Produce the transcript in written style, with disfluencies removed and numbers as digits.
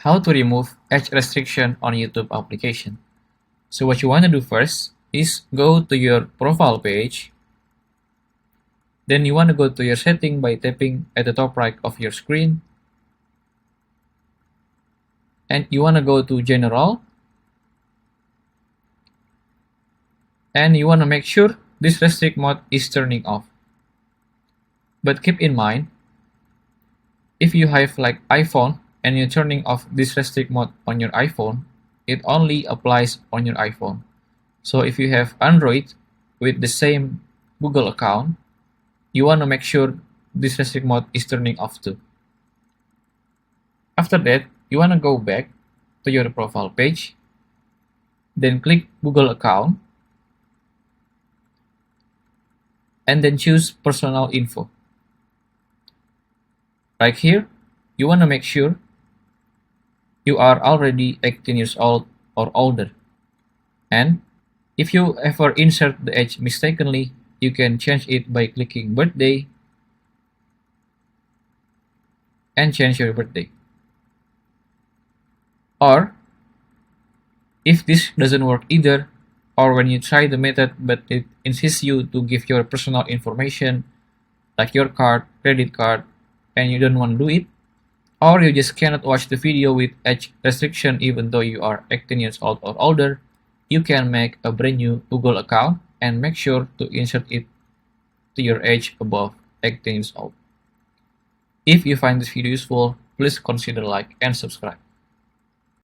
How to remove age restriction on YouTube application. So what you want to do first is go to your profile page. Then you want to go to your setting by tapping at the top right of your screen. And you want to go to general. And you want to make sure this restrict mode is turning off. But keep in mind, if you have like iPhone and you're turning off this restrict mode on your iPhone, it only applies on your iPhone. So if you have Android with the same Google account, you want to make sure this restrict mode is turning off too. After that, you want to go back to your profile page, then click Google account, and then choose personal info. Right here, you want to make sure you are already 18 years old or older. And if you ever insert the age mistakenly, you can change it by clicking birthday and change your birthday. Or if this doesn't work either, or when you try the method but it insists you to give your personal information like your card, credit card, and you don't want to do it, or you just cannot watch the video with age restriction even though you are 18 years old or older, you can make a brand new Google account and make sure to insert it to your age above 18 years old. If you find this video useful, please consider like and subscribe.